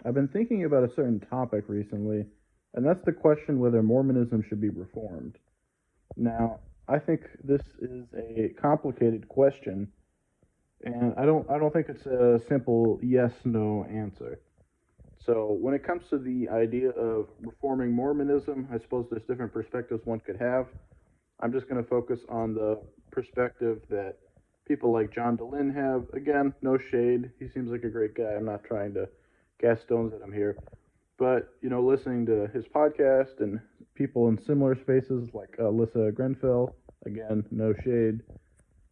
I've been thinking about a certain topic recently, and that's the question whether Mormonism should be reformed. Now, I think this is a complicated question, and I don't think it's a simple yes no answer. So, when it comes to the idea of reforming Mormonism, I suppose there's different perspectives one could have. I'm just going to focus on the perspective that people like John DeLynn have. Again, no shade. He seems like a great guy. I'm not trying to cast stones at him here. But, listening to his podcast and people in similar spaces like Alyssa Grenfell, again, no shade,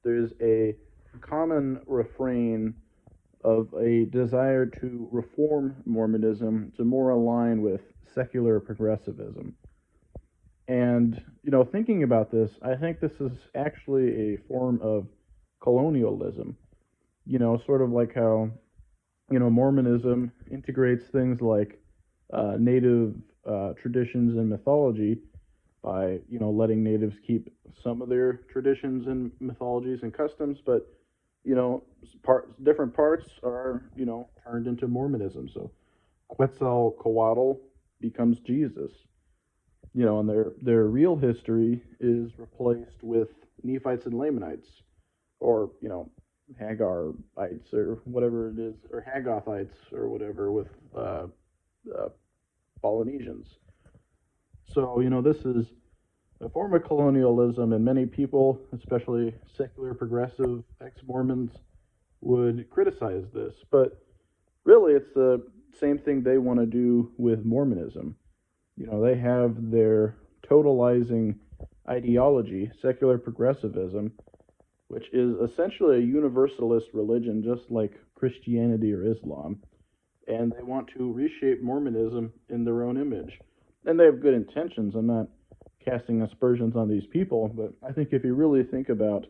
there's a common refrain of a desire to reform Mormonism to more align with secular progressivism. And, thinking about this, I think this is actually a form of colonialism, sort of like how, Mormonism integrates things like native traditions and mythology by, letting natives keep some of their traditions and mythologies and customs, but, different parts are, turned into Mormonism. So Quetzalcoatl becomes Jesus, and their real history is replaced with Nephites and Lamanites, or Hagarites or whatever it is, or Haggothites or whatever with uh, Polynesians. So this is a form of colonialism, and many people, especially secular progressive ex-Mormons, would criticize this. But really, it's the same thing they want to do with Mormonism. They have their totalizing ideology, secular progressivism, which is essentially a universalist religion, just like Christianity or Islam. And they want to reshape Mormonism in their own image. And they have good intentions. I'm not casting aspersions on these people, but I think if you really think about,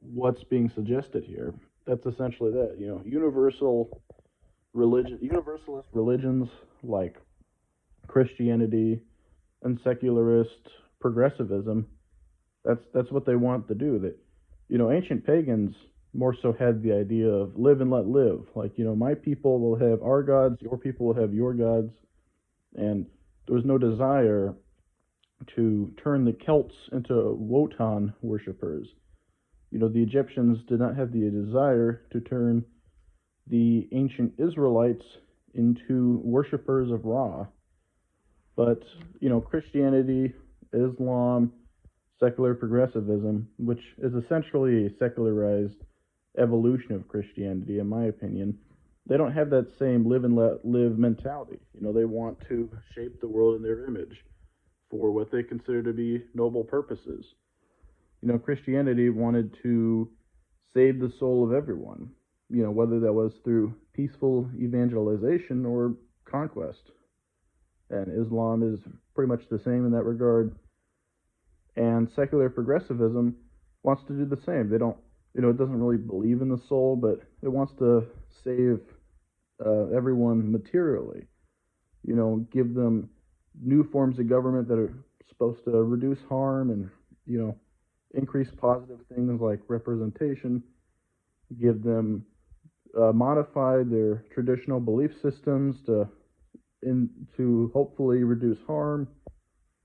what's being suggested here, that's essentially that. Universalist religions like Christianity and secularist progressivism. That's what they want to do. That ancient pagans more so had the idea of live and let live. Like my people will have our gods, your people will have your gods, and there was no desire to turn the Celts into Wotan worshippers. The Egyptians did not have the desire to turn the ancient Israelites into worshippers of Ra. But, Christianity, Islam, secular progressivism, which is essentially a secularized evolution of Christianity, in my opinion, they don't have that same live and let live mentality. They want to shape the world in their image for what they consider to be noble purposes. Christianity wanted to save the soul of everyone, whether that was through peaceful evangelization or conquest. And Islam is pretty much the same in that regard. And secular progressivism wants to do the same. They don't, it doesn't really believe in the soul, but it wants to save everyone materially. Give them new forms of government that are supposed to reduce harm and, increase positive things like representation, give them modify their traditional belief systems to hopefully reduce harm,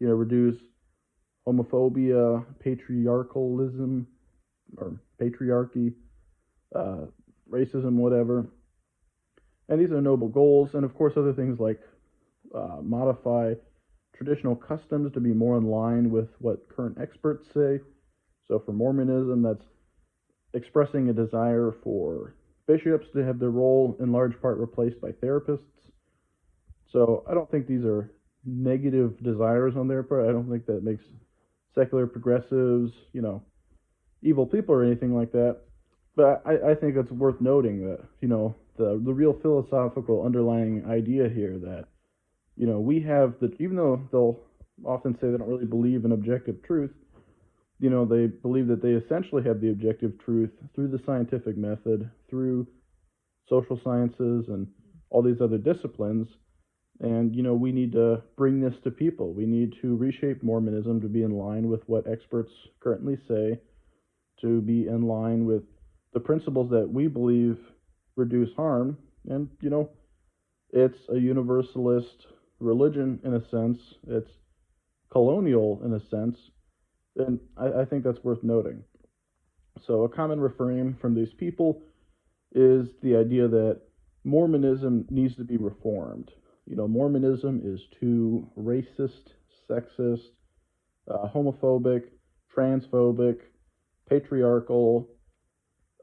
reduce homophobia, patriarchalism, or patriarchy, uh, racism, whatever. And these are noble goals, and of course, other things like modify traditional customs to be more in line with what current experts say. So for Mormonism, that's expressing a desire for bishops to have their role in large part replaced by therapists. So I don't think these are negative desires on their part. I don't think that makes secular progressives, evil people or anything like that. But I think it's worth noting that, the real philosophical underlying idea here that, we have the, even though they'll often say they don't really believe in objective truth, they believe that they essentially have the objective truth through the scientific method, through social sciences and all these other disciplines. And, we need to bring this to people. We need to reshape Mormonism to be in line with what experts currently say, to be in line with the principles that we believe reduce harm. And, It's a universalist religion in a sense. It's colonial in a sense, and I think that's worth noting. So, a common refrain from these people is the idea that Mormonism needs to be reformed. Mormonism is too racist, sexist, homophobic, transphobic, patriarchal,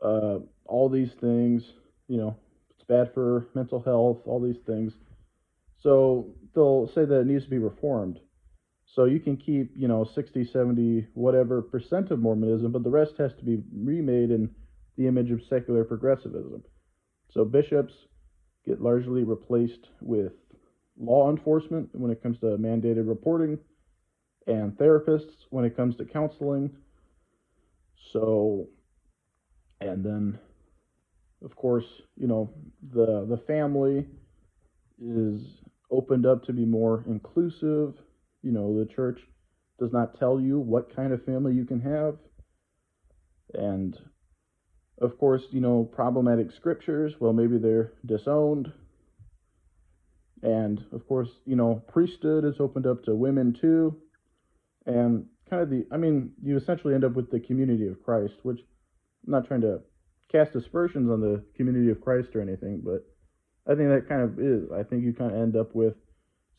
all these things. It's bad for mental health, all these things. So they'll say that it needs to be reformed. So you can keep, 60, 70, whatever percent of Mormonism, but the rest has to be remade in the image of secular progressivism. So bishops get largely replaced with law enforcement when it comes to mandated reporting, and therapists when it comes to counseling. So, and then, of course, the family is opened up to be more inclusive. The church does not tell you what kind of family you can have. And of course, problematic scriptures, well, maybe they're disowned. And of course, priesthood is opened up to women too. And kind of you essentially end up with the community of Christ, which I'm not trying to cast aspersions on the community of Christ or anything, but I think that kind of is. I think you kind of end up with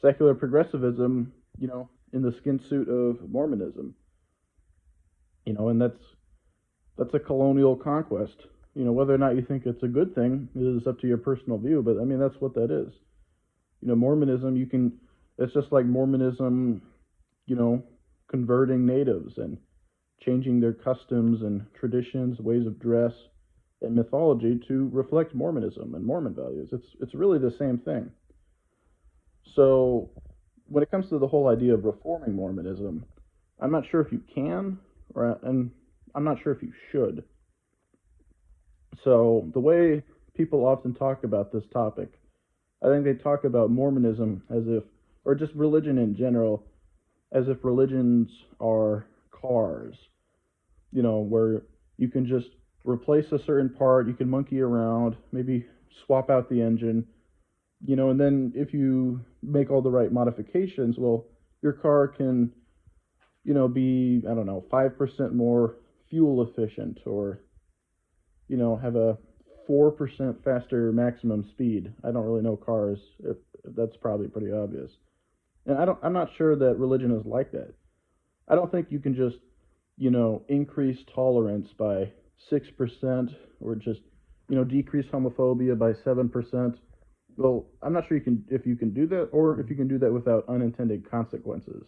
secular progressivism, in the skin suit of Mormonism. And that's a colonial conquest. Whether or not you think it's a good thing is up to your personal view, but that's what that is. Mormonism, it's just like Mormonism, converting natives and changing their customs and traditions, ways of dress, and mythology to reflect Mormonism and Mormon values. It's really the same thing. So when it comes to the whole idea of reforming Mormonism, I'm not sure if you can, and I'm not sure if you should. So the way people often talk about this topic, I think they talk about Mormonism as if, or just religion in general, as if religions are cars, where you can just replace a certain part, you can monkey around, maybe swap out the engine, and then if you make all the right modifications, well, your car can, be, I don't know, 5% more fuel efficient, or, have a 4% faster maximum speed. I don't really know cars, if that's probably pretty obvious. And I'm not sure that religion is like that. I don't think you can just, increase tolerance by 6%, or just, decrease homophobia by 7%. Well, I'm not sure if you can do that, or if you can do that without unintended consequences.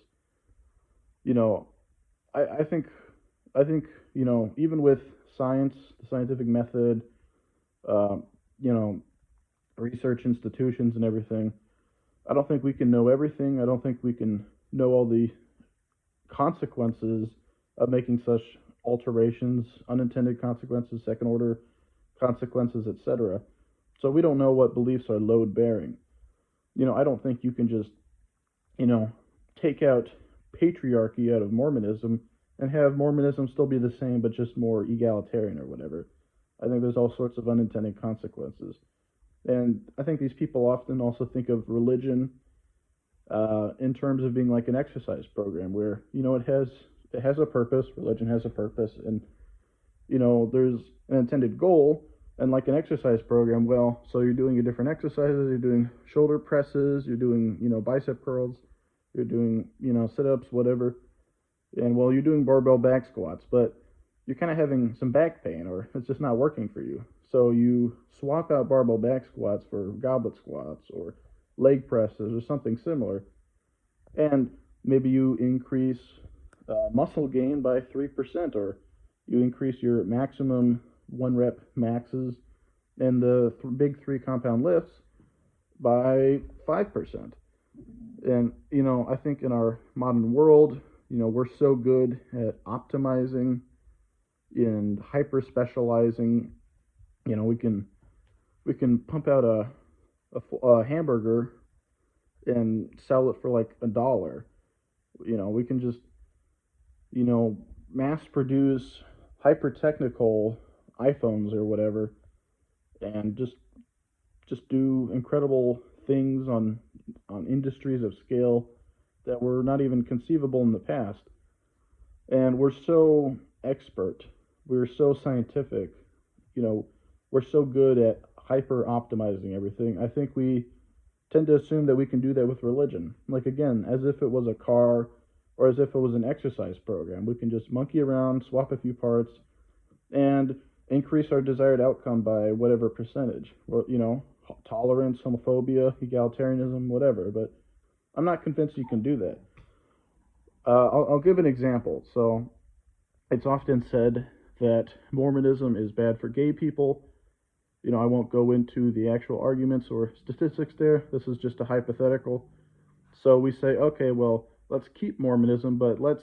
I think, even with science, the scientific method, uh, you know, research institutions and everything, I don't think we can know everything. I don't think we can know all the consequences of making such alterations, unintended consequences, second order consequences, etc. So we don't know what beliefs are load bearing. I don't think you can just, take out patriarchy out of Mormonism and have Mormonism still be the same but just more egalitarian or whatever. I think there's all sorts of unintended consequences. And I think these people often also think of religion in terms of being like an exercise program where, it has a purpose, religion has a purpose, and, there's an intended goal. And like an exercise program, well, so you're doing your different exercises, you're doing shoulder presses, you're doing, bicep curls, you're doing, sit-ups, whatever. And well, you're doing barbell back squats, but you're kind of having some back pain or it's just not working for you. So you swap out barbell back squats for goblet squats or leg presses or something similar. And maybe you increase muscle gain by 3%, or you increase your maximum 1 rep maxes and the big 3 compound lifts by 5%. And, I think in our modern world, we're so good at optimizing and hyper specializing. We can pump out a hamburger and sell it for like $1. We can just, mass produce hyper technical iPhones or whatever, and just just do incredible things on industries of scale that were not even conceivable in the past. And we're so expert, we're so scientific, you know, we're so good at hyper optimizing everything. I think we tend to assume that we can do that with religion. Like, again, as if it was a car or as if it was an exercise program. We can just monkey around, swap a few parts, and increase our desired outcome by whatever percentage. Well, tolerance, homophobia, egalitarianism, whatever. But I'm not convinced you can do that. I'll give an example. So it's often said that Mormonism is bad for gay people. I won't go into the actual arguments or statistics there. This is just a hypothetical. So we say, okay, well, let's keep Mormonism, but let's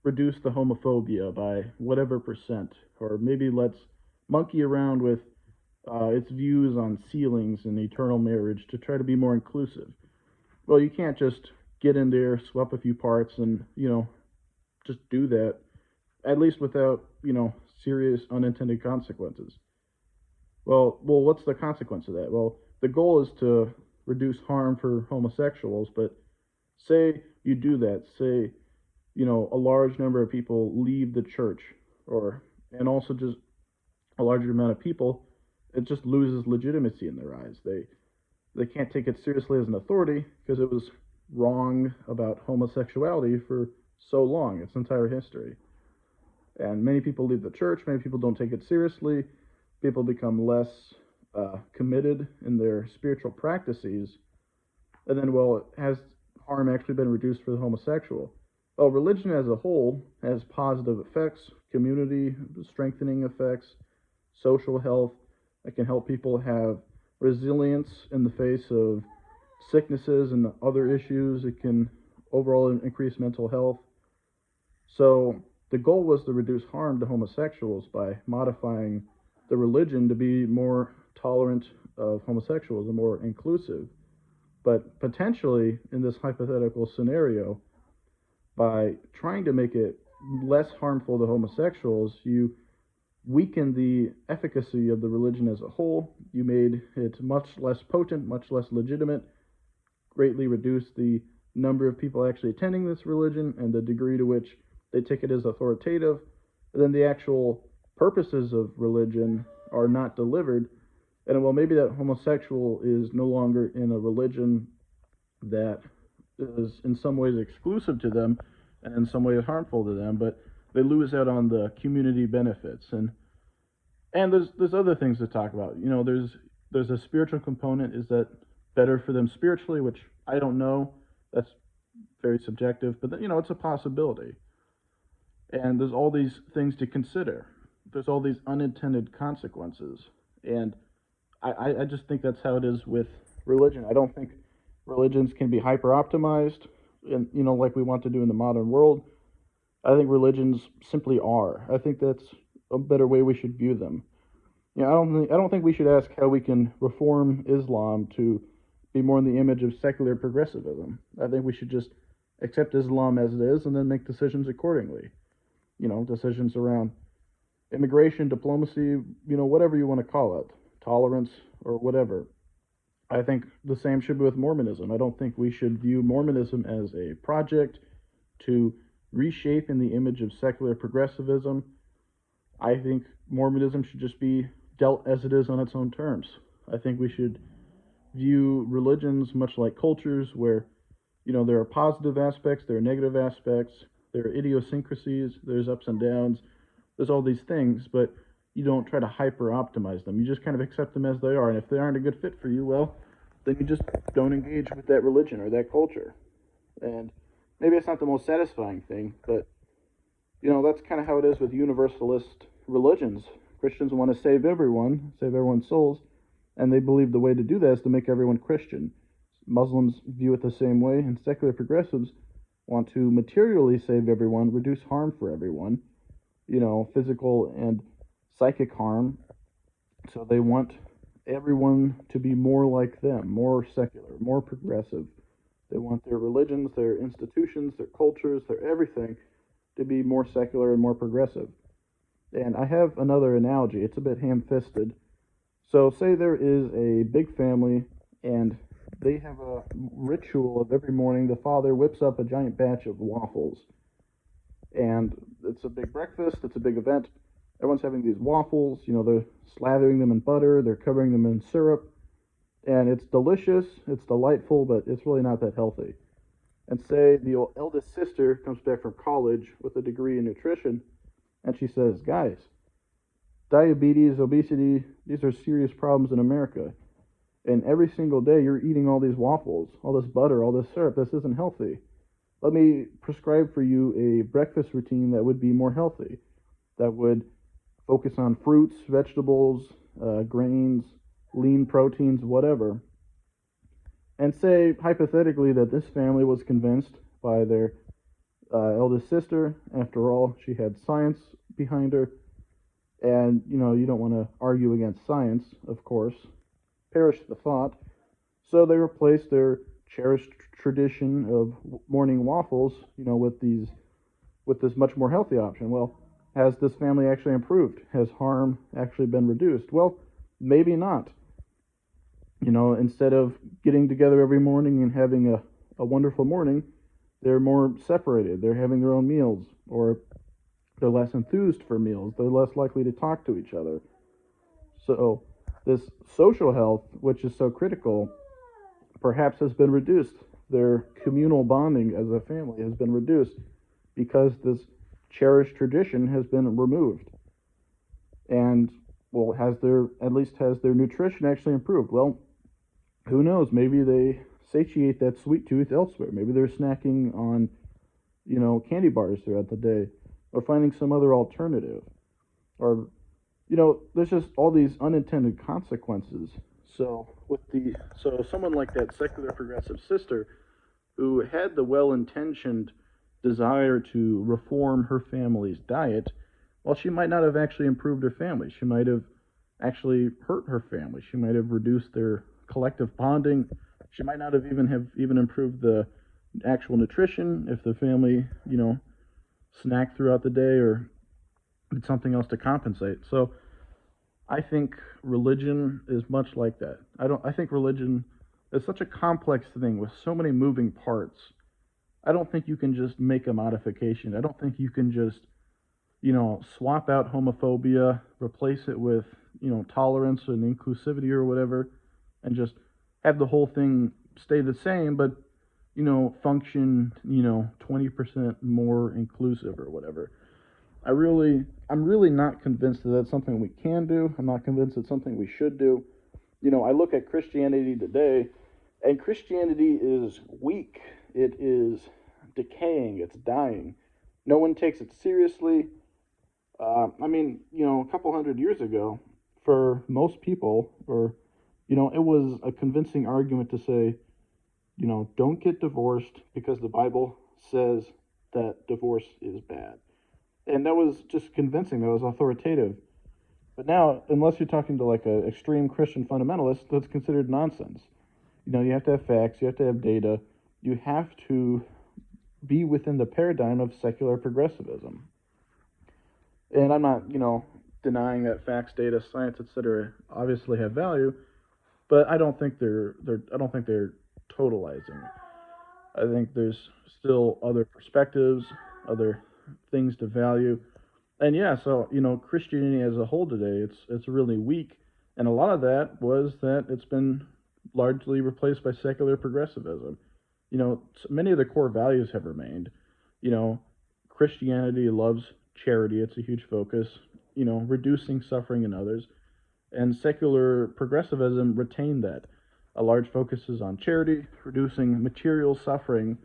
reduce the homophobia by whatever percent. Or maybe let's monkey around with its views on sealings and eternal marriage to try to be more inclusive. Well, you can't just get in there, swap a few parts, and, just do that, at least without, serious unintended consequences. Well, what's the consequence of that? Well, the goal is to reduce harm for homosexuals, but say you do that, say, a large number of people leave the church, and also just a larger amount of people, it just loses legitimacy in their eyes. They can't take it seriously as an authority because it was wrong about homosexuality for so long, its entire history. And many people leave the church, many people don't take it seriously, people become less committed in their spiritual practices, and then, has harm actually been reduced for the homosexual? Well, religion as a whole has positive effects, community strengthening effects, social health. It can help people have resilience in the face of sicknesses and other issues. It can overall increase mental health. So the goal was to reduce harm to homosexuals by modifying the religion to be more tolerant of homosexuals and more inclusive. But potentially, in this hypothetical scenario, by trying to make it less harmful to homosexuals, you weaken the efficacy of the religion as a whole. You made it much less potent, much less legitimate, greatly reduced the number of people actually attending this religion and the degree to which they take it as authoritative. And then the actual purposes of religion are not delivered. And maybe that homosexual is no longer in a religion that is in some ways exclusive to them and in some ways harmful to them, but they lose out on the community benefits. And there's other things to talk about. There's a spiritual component. Is that better for them spiritually? Which I don't know. That's very subjective, but it's a possibility. And there's all these things to consider. There's all these unintended consequences. And I just think that's how it is with religion. I don't think religions can be hyper optimized, and like we want to do in the modern world. I think religions simply are. I think that's a better way we should view them. I don't think we should ask how we can reform Islam to be more in the image of secular progressivism. I think we should just accept Islam as it is and then make decisions accordingly. Decisions around immigration, diplomacy, whatever you want to call it, tolerance or whatever. I think the same should be with Mormonism. I don't think we should view Mormonism as a project to reshape in the image of secular progressivism. I think Mormonism should just be dealt as it is on its own terms. I think we should view religions much like cultures where, there are positive aspects, there are negative aspects, there are idiosyncrasies, there's ups and downs, there's all these things, but you don't try to hyper optimize them. You just kind of accept them as they are, and if they aren't a good fit for you, well, then you just don't engage with that religion or that culture. And maybe it's not the most satisfying thing, but that's kind of how it is with universalist religions. Christians want to save everyone's souls, and they believe the way to do that is to make everyone Christian. Muslims view it the same way, and secular progressives want to materially save everyone, reduce harm for everyone, physical and psychic harm. So they want everyone to be more like them, more secular, more progressive. They want their religions, their institutions, their cultures, their everything to be more secular and more progressive. And I have another analogy. It's a bit ham-fisted, So, say there is a big family and they have a ritual of every morning the father whips up a giant batch of waffles. And it's a big breakfast, it's a big event. Everyone's having these waffles, they're slathering them in butter, they're covering them in syrup, and it's delicious, it's delightful, but it's really not that healthy. And say the eldest sister comes back from college with a degree in nutrition, and she says, guys, diabetes, obesity, these are serious problems in America. And every single day you're eating all these waffles, all this butter, all this syrup. This isn't healthy. Let me prescribe for you a breakfast routine that would be more healthy, that would focus on fruits, vegetables, grains, lean proteins, whatever. And say, hypothetically, that this family was convinced by their eldest sister. After all, she had science behind her. And, you don't want to argue against science, of course. Perish the thought. So they replaced their cherished tradition of morning waffles, with this much more healthy option. Well, has this family actually improved? Has harm actually been reduced? Well, maybe not. Instead of getting together every morning and having a wonderful morning, they're more separated. They're having their own meals, or they're less enthused for meals. They're less likely to talk to each other. So, this social health, which is so critical, perhaps has been reduced. Their communal bonding as a family has been reduced because this cherished tradition has been removed. And, well, has their nutrition actually improved? Well, who knows? Maybe they satiate that sweet tooth elsewhere. Maybe they're snacking on, candy bars throughout the day, or finding some other alternative. Or, there's just all these unintended consequences. So someone like that secular progressive sister who had the well-intentioned desire to reform her family's diet, well, she might not have actually improved her family. She might have actually hurt her family. She might have reduced their collective bonding. She might not have even improved the actual nutrition if the family, snacked throughout the day or did something else to compensate. So I think religion is much like that. I think religion is such a complex thing with so many moving parts. I don't think you can just make a modification. I don't think you can just, swap out homophobia, replace it with, tolerance and inclusivity or whatever, and just have the whole thing stay the same, but, function, 20% more inclusive or whatever. I'm really not convinced that that's something we can do. I'm not convinced it's something we should do. I look at Christianity today, and Christianity is weak. It is decaying. It's dying. No one takes it seriously. A couple hundred years ago, for most people, it was a convincing argument to say, don't get divorced because the Bible says that divorce is bad. And that was just convincing. That was authoritative. But now, unless you're talking to like an extreme Christian fundamentalist, that's considered nonsense. You have to have facts, you have to have data, you have to be within the paradigm of secular progressivism. And I'm not, denying that facts, data, science, etc. obviously have value, but I don't think they're totalizing. I think there's still other perspectives, other things to value. And yeah, so Christianity as a whole today, it's really weak, and a lot of that was that it's been largely replaced by secular progressivism. Many of the core values have remained. You know, Christianity loves charity; it's a huge focus. Reducing suffering in others, and secular progressivism retained that. A large focus is on charity, reducing material suffering,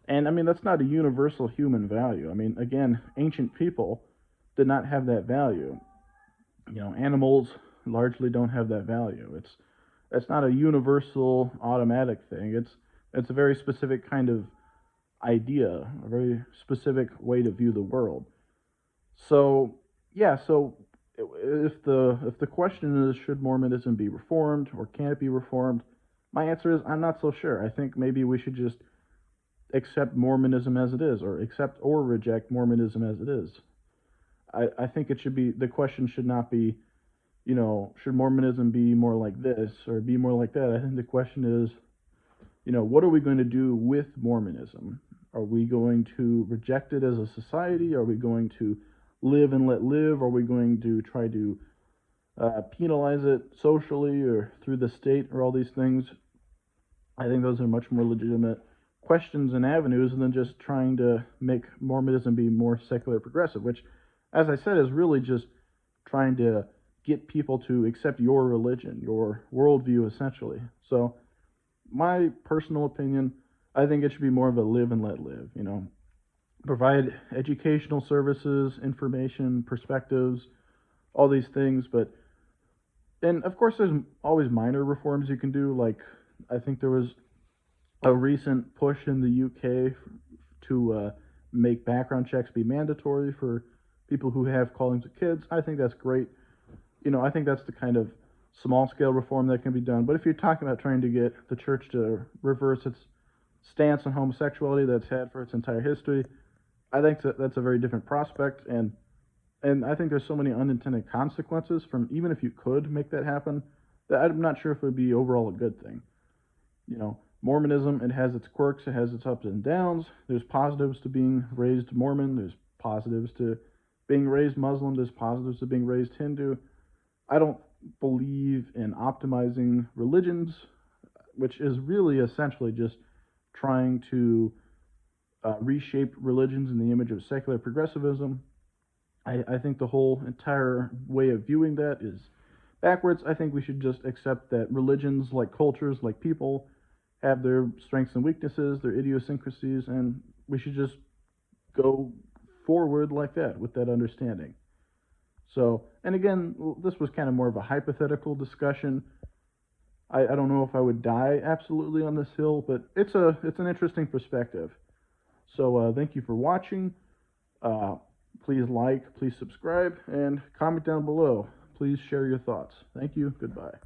and I mean that's not a universal human value. I mean, again, ancient people did not have that value. Animals largely don't have that value. It's not a universal automatic thing. It's a very specific kind of idea, a very specific way to view the world. So yeah, so if the question is should Mormonism be reformed or can it be reformed, my answer is I'm not so sure. I think maybe we should just accept Mormonism as it is, or accept or reject Mormonism as it is. I think it should be the question should not be should Mormonism be more like this or be more like that? I think the question is, what are we going to do with Mormonism? Are we going to reject it as a society? Are we going to live and let live? Are we going to try to penalize it socially or through the state or all these things? I think those are much more legitimate questions and avenues than just trying to make Mormonism be more secular progressive, which, as I said, is really just trying to get people to accept your religion, your worldview, essentially. So, my personal opinion, I think it should be more of a live and let live, provide educational services, information, perspectives, all these things. And of course, there's always minor reforms you can do. Like, I think there was a recent push in the UK to make background checks be mandatory for people who have callings of kids. I think that's great. I think that's the kind of small scale reform that can be done. But if you're talking about trying to get the church to reverse its stance on homosexuality that's had for its entire history, I think that's a very different prospect. And I think there's so many unintended consequences from even if you could make that happen, that I'm not sure if it would be overall a good thing. Mormonism, it has its quirks, it has its ups and downs. There's positives to being raised Mormon, there's positives to being raised Muslim, there's positives to being raised Hindu. I don't believe in optimizing religions, which is really essentially just trying to reshape religions in the image of secular progressivism. I think the whole entire way of viewing that is backwards. I think we should just accept that religions, like cultures, like people, have their strengths and weaknesses, their idiosyncrasies, and we should just go forward like that with that understanding. So, and again, this was kind of more of a hypothetical discussion. I don't know if I would die absolutely on this hill, but it's an interesting perspective. So, thank you for watching. Uh, please like, please subscribe, and comment down below. Please share your thoughts. Thank you. Goodbye.